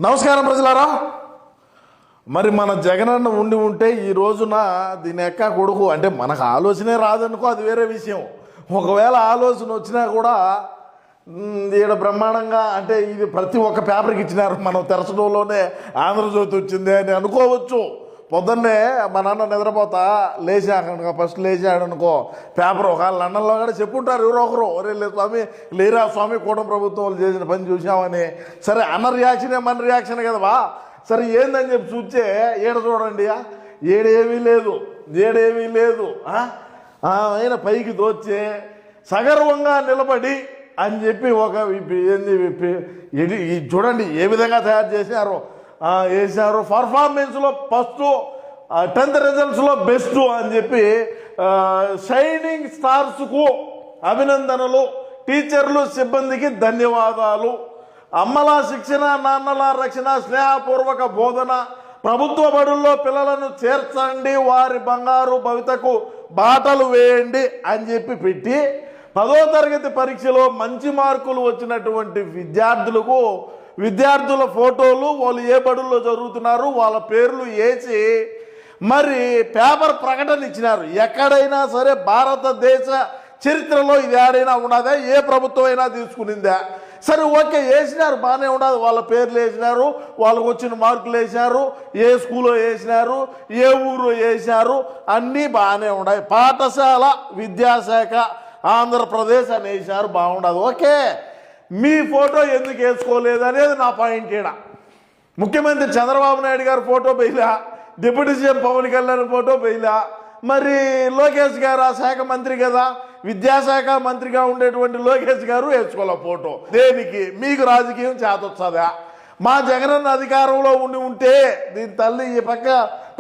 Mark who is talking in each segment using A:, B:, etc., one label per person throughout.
A: నమస్కారం ప్రజలారా. మరి మన జగనన్న ఉండి ఉంటే ఈ రోజున దీని ఎక్క కొడుకు అంటే మనకు ఆలోచనే రాదనుకో, అది వేరే విషయం. ఒకవేళ ఆలోచన వచ్చినా కూడా ఈడ బ్రహ్మాండంగా అంటే ఇది ప్రతి ఒక్క పేపర్కి ఇచ్చినారు. మనం తెరచడంలోనే ఆంధ్రజ్యోతి వచ్చింది అని అనుకోవచ్చు. పొద్దున్నే మా నాన్న నిద్రపోతా లేచాక ఫస్ట్ లేచాడనుకో పేపర్ ఒకవేళ లండన్లో కూడా చెప్పుంటారు ఎవరో ఒకరు, ఒరే లేదు స్వామి లేరా స్వామి కూటమి ప్రభుత్వం వాళ్ళు చేసిన పని చూసామని. సరే అన్న రియాక్షనే మన రియాక్షన్ కదవా. సరే ఏందని చెప్పి చూస్తే ఏడ చూడండి, ఏడేమీ లేదు. ఆయన పైకి దోచే సగర్వంగా నిలబడి అని చెప్పి ఒక ఏంది చూడండి ఏ విధంగా తయారు చేశారు. వేసారు పర్ఫార్మెన్స్లో ఫస్ట్ 10th రిజల్ట్స్లో బెస్ట్ అని చెప్పి షైనింగ్ స్టార్స్కు అభినందనలు, టీచర్లు సిబ్బందికి ధన్యవాదాలు, అమ్మల శిక్షణ నాన్నల రక్షణ స్నేహపూర్వక బోధన, ప్రభుత్వ బడుల్లో పిల్లలను చేర్చండి, వారి బంగారు భవితకు బాటలు వేయండి అని చెప్పి పెట్టి 10వ తరగతి పరీక్షలో మంచి మార్కులు వచ్చినటువంటి విద్యార్థుల ఫోటోలు, వాళ్ళు ఏ బడుల్లో జరుగుతున్నారు వాళ్ళ పేర్లు వేసి మరి పేపర్ ప్రకటన ఇచ్చినారు. ఎక్కడైనా సరే భారతదేశ చరిత్రలో ఇది ఏడైనా ఉన్నదా? ఏ ప్రభుత్వం అయినా తీసుకునిందా? సరే ఓకే వేసినారు, బాగానే ఉండదు. వాళ్ళ పేర్లు వేసినారు, వాళ్ళకు వచ్చిన మార్కులు వేసినారు, ఏ స్కూల్లో వేసినారు, ఏ ఊరు వేసినారు, అన్నీ బాగానే ఉన్నాయి. పాఠశాల విద్యాశాఖ ఆంధ్రప్రదేశ్ అని వేసినారు, బాగుండదు. ఓకే, మీ ఫోటో ఎందుకు వేసుకోలేదు అనేది నా పాయింట్. ఈడ ముఖ్యమంత్రి చంద్రబాబు నాయుడు గారు ఫోటో బయలా, deputy CM Pawan Kalyan photo బయలా, మరి లోకేష్ గారు ఆ శాఖ మంత్రి కదా, విద్యాశాఖ మంత్రిగా ఉండేటువంటి లోకేష్ గారు వేసుకోలే ఫోటో. దేనికి? మీకు రాజకీయం చేతొచ్చదా? మా జగనన్న అధికారంలో ఉంటే దీని తల్లి ఈ పక్క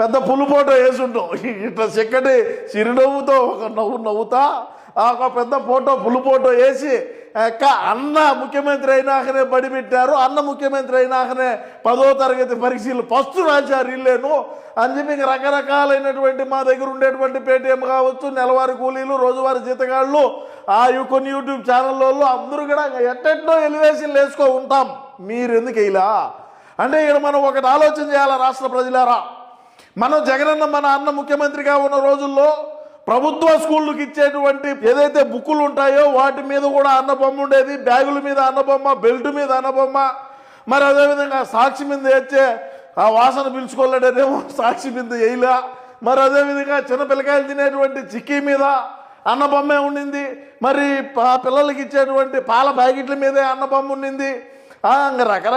A: పెద్ద పులు ఫోటో వేసుంటాం, ఇట్లా చక్కటి చిరునవ్వుతో ఒక నవ్వుతా ఒక పెద్ద ఫోటో పులు ఫోటో వేసి అన్న ముఖ్యమంత్రి అయినాకనే బడి పెట్టారు, అన్న ముఖ్యమంత్రి అయినాకనే 10వ తరగతి పరీక్షలు ఫస్ట్ రాశారు ఇల్లేను అని చెప్పి ఇంక రకరకాలైనటువంటి మా దగ్గర ఉండేటువంటి పేటీఎం కావచ్చు, నెలవారీ కూలీలు, రోజువారీ జీతగాళ్ళు, కొన్ని యూట్యూబ్ ఛానల్లో అందరూ కూడా ఎట్టెట్టో ఎలివేషన్లు వేసుకో ఉంటాం. మీరు ఎందుకు ఇలా అంటే ఇక్కడ మనం ఒకటి ఆలోచన చేయాలా రాష్ట్ర ప్రజలారా. మనం జగనన్న మన అన్న ముఖ్యమంత్రిగా ఉన్న రోజుల్లో ప్రభుత్వ స్కూళ్ళకి ఇచ్చేటువంటి ఏదైతే బుక్కులు ఉంటాయో వాటి మీద కూడా అన్నబొమ్మ ఉండేది, బ్యాగుల మీద అన్నబొమ్మ, బెల్ట్ మీద అన్నబొమ్మ, మరి అదేవిధంగా సాక్షి మీద వేస్తే ఆ వాసన పిలుచుకోలేడేమో సాక్షి మీద వేయలా, మరి అదేవిధంగా చిన్నపిల్లకాయలు తినేటువంటి చిక్కీ మీద అన్నబొమ్మే ఉండింది, మరి పిల్లలకి ఇచ్చేటువంటి పాల ప్యాకెట్ల మీదే అన్నబొమ్మ ఉండింది. రకరకాల